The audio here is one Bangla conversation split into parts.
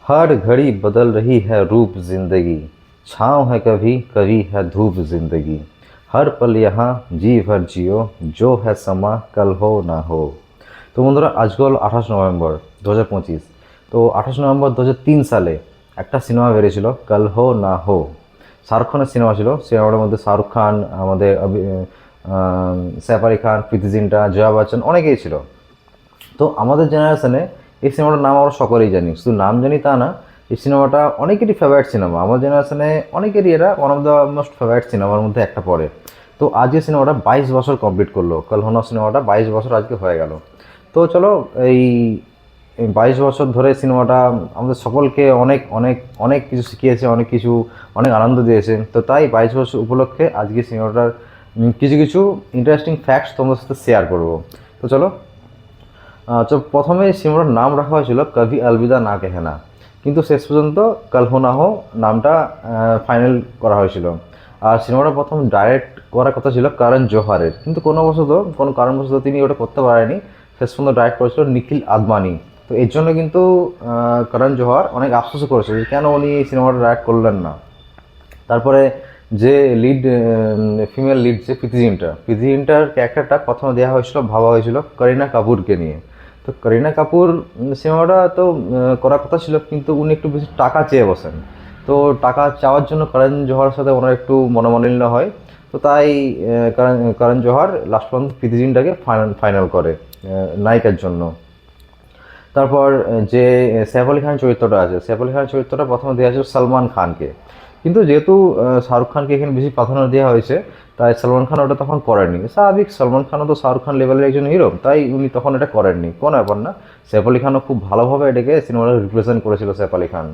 हर घड़ी बदल रही है रूप जिंदगी, छाँव है कभी कभी है धूप जिंदगी, हर पल यहाँ जी भर जियो, जो है समा कल हो ना हो। তো বন্ধুরা আজকে হলো 28 নভেম্বর 2025। তো 28 নভেম্বর 2003 সালে একটা সিনেমা বেরিয়েছিল কাল হো না হো। শাহরুখ খানের সিনেমা ছিল। সিনেমাটার মধ্যে শাহরুখ খান, আমাদের সৈফ আলি খান, প্রীতি জিন্টা, জয়া বচ্চন অনেকেই ছিল। তো আমাদের জেনারেশনে এই সিনেমাটার নাম আমরা সকলেই জানি, শুধু নাম জানি তা না, এই সিনেমাটা অনেকেরই ফেভারিট সিনেমা। আমার জেনারেশনে অনেকেরই এটা one of the most favourite সিনেমার মধ্যে একটা পড়ে। তো আজকে সিনেমাটা 22 বছর কমপ্লিট করলো। কাল হো না সিনেমাটা 22 বছর আজকে হয়ে গেল। তো চলো এই 22 বছর ধরে সিনেমাটা আমাদের সকলকে অনেক অনেক অনেক কিছু শিখিয়েছে, অনেক কিছু অনেক আনন্দ দিয়েছে। তো তাই 22 বছর উপলক্ষে আজকে সিনেমাটার কিছু কিছু ইন্টারেস্টিং ফ্যাক্টস তোমাদের সাথে শেয়ার করব। তো চলো। তো প্রথমে সিনেমাটার নাম রাখা হয়েছিল কভি আলবিদা না কেহেনা, কিন্তু শেষ পর্যন্ত কাল হো না হো নামটা ফাইনাল করা হয়েছিল। আর সিনেমাটা প্রথম ডাইরেক্ট করার কথা ছিল করণ জোহারের, কিন্তু কোনো কারণবশত তিনি ওটা করতে পারেনি। শেষ পর্যন্ত ডাইরেক্ট করেছিল নিখিল আদবানি। তো এর জন্য কিন্তু করণ জোহার অনেক আফসোস করেছে যে কেন উনি এই সিনেমাটা ডাইরেক্ট করলেন না। তারপরে যে লিড ফিমেল লিড যে প্রীতি জিন্টার ক্যারেক্টারটা প্রথমে দেওয়া হয়েছিল, ভাবা হয়েছিল করিনা কাপুরকে নিয়ে। তো করিনা কাপুর সিনেমাটা তো করার কথা ছিল, কিন্তু উনি একটু বেশি টাকা চেয়ে বসেন। তো টাকা চাওয়ার জন্য করণ জোহরের সাথে ওনার একটু মনোমালিন্য হয়। তো তাই করণ জোহর লাস্ট পর্যন্ত প্রীতি জিন্টাকে ফাইনাল করে নায়িকার জন্য। তারপর যে সৈফ আলি খানের চরিত্রটা আছে, সৈফ আলি খানের চরিত্রটা প্রথমে দেওয়া হয়েছিল সলমান খানকে, কিন্তু যেহেতু শাহরুখ খানকে এখানে বেশি প্রাধান্য দেওয়া হয়েছে, তাই সলমান খান ওটা তখন করেননি। স্বাভাবিক, সলমান খানও তো শাহরুখ খান লেভেলের একজন হিরো, তাই উনি তখন এটা করেননি, কোনো ব্যাপার না। সৈফ আলি খানও খুব ভালোভাবে এটাকে সিনেমাটা রিপ্রেজেন্ট করেছিল সৈফ আলি খান।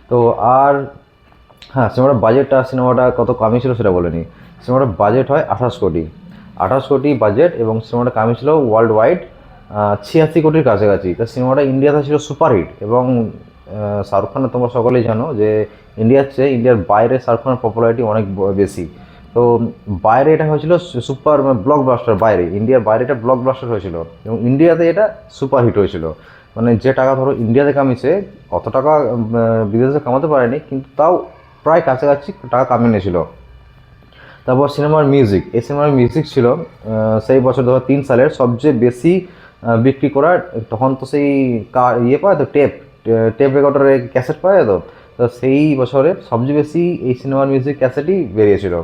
তো আর হ্যাঁ, সিনেমাটা কত কামিয়েছিল সেটা বলেনি। সিনেমাটার বাজেট হয় 28 কোটি, 28 কোটি বাজেট, এবং সিনেমাটা কামিয়েছিল ওয়ার্ল্ড ওয়াইড 86 কোটির কাছাকাছি। তা সিনেমাটা ইন্ডিয়াতে ছিল সুপারহিট, এবং শাহরুখ খানের তোমরা সকলেই জানো যে ইন্ডিয়ার বাইরে শাহরুখ খানের পপুলারিটি অনেক বেশি। তো বাইরে এটা হয়েছিল সুপার ব্লকবাস্টার, বাইরে ইন্ডিয়ার বাইরে এটা ব্লকবাস্টার হয়েছিল, এবং ইন্ডিয়াতে এটা সুপারহিট হয়েছিল। মানে যে টাকা ধরো ইন্ডিয়াতে কামিয়েছে অত টাকা বিদেশে কামাতে পারেনি, কিন্তু তাও প্রায় কাছাকাছি টাকা কামিয়ে নিয়েছিল। তারপর এই সিনেমার মিউজিক ছিল সেই বছর 2003 সালের সবচেয়ে বেশি বিক্রি করার। তখন তো সেই পায় তো টেপ রেকর্ডারে ক্যাসেট পায় তো। তো সেই বছরে সবচেয়ে বেশি এই সিনেমার মিউজিক ক্যাসেটই বেরিয়েছিল।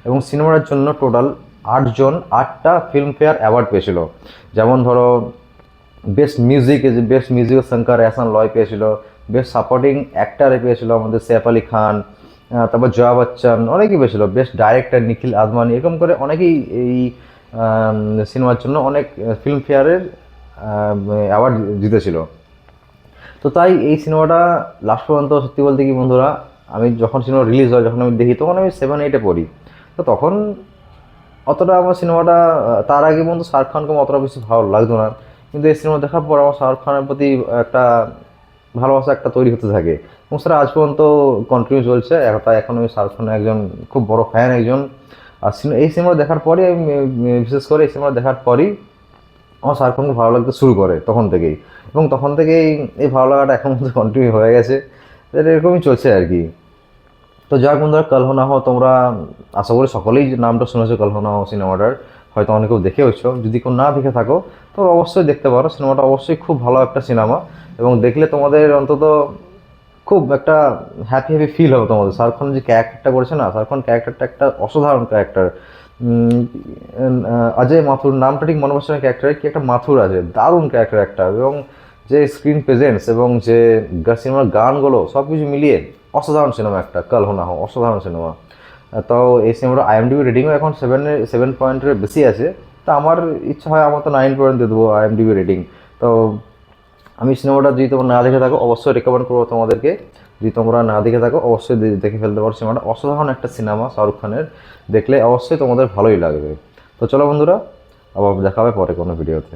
এবং সিনেমাটার জন্য টোটাল 8টা ফিল্মফেয়ার অ্যাওয়ার্ড পেয়েছিল। যেমন ধরো বেস্ট মিউজিক শঙ্কর এহসান লয় পেয়েছিল, বেস্ট সাপোর্টিং অ্যাক্টারে পেয়েছিল আমাদের সৈফ আলি খান, তারপর জয়া বচ্চন অনেকেই পেয়েছিল, বেস্ট ডাইরেক্টর নিখিল আদবানি, এরকম করে অনেকেই এই সিনেমার জন্য অনেক ফিল্মফেয়ারের অ্যাওয়ার্ড জিতেছিল। তো তাই এই সিনেমাটা লাস্ট পর্যন্ত সত্যি বলতে কি বন্ধুরা, আমি যখন সিনেমা রিলিজ হয়, যখন আমি দেখি, তখন আমি 7-8-এ পড়ি। তো তখন অতটা আমার সিনেমাটা তার আগে পর্যন্ত শাহরুখ খানকে অতটা বেশি ভালো লাগতো না, কিন্তু এই সিনেমা দেখার পর আমার শাহরুখ খানের প্রতি একটা ভালোবাসা একটা তৈরি হতে থাকে, এবং সেটা আজ পর্যন্ত কন্টিনিউ চলছে। তাই এখন আমি শাহরুখ খানের একজন খুব বড় ফ্যান একজন। আর এই সিনেমা দেখার পরই আমি বিশেষ করে এই সিনেমা দেখার পরই আমার শাহরুখ খানকে ভালো লাগতে শুরু করে তখন থেকেই, এবং তখন থেকেই এই ভালো লাগাটা এখন মধ্যে কন্টিনিউ হয়ে গেছে। এরকমই চলছে আর কি। তো যাক বন্ধুরা, কাল হো না হো তোমরা আশা করি সকলেই নামটা শুনেছো, কাল হো না হো সিনেমাটার হয়তো অনেকেও দেখেওছো। যদি কেউ না দেখে থাকো তোমরা অবশ্যই দেখতে পারো। সিনেমাটা অবশ্যই খুব ভালো একটা সিনেমা, এবং দেখলে তোমাদের অন্তত খুব একটা হ্যাপি ফিল হবে তোমাদের। শাহরুখ খান যে ক্যারেক্টারটা করেছে না, শাহরুখ খান ক্যারেক্টারটা একটা অসাধারণ ক্যারেক্টার। অজয় মাথুর নামটা ঠিক মনে পড়ছে না ক্যারেক্টারের, কি একটা মাথুর আছে, দারুণ ক্যারেক্টার একটা, এবং যে স্ক্রিন প্রেজেন্স এবং যে সিনেমার গানগুলো সব কিছু মিলিয়ে অসাধারণ সিনেমা একটা কাল হো না হো, অসাধারণ সিনেমা। তো এই সিনেমাটা IMDb রেটিংও এখন 7 পয়েন্টের বেশি আছে। তো আমার ইচ্ছা হয় আমার তো 9 পয়েন্ট দিয়ে দেবো IMDb রেটিং। তো আমি সিনেমাটা যদি তোমরা না দেখে থাকো অবশ্যই রেকমেন্ড করবো তোমাদেরকে। যদি তোমরা না দেখে থাকো অবশ্যই দেখে ফেলতে পারো। সিনেমাটা অসাধারণ একটা সিনেমা শাহরুখ খানের, দেখলে অবশ্যই তোমাদের ভালোই লাগবে। তো চলো বন্ধুরা, আবার দেখা হবে পরে কোনো ভিডিওতে।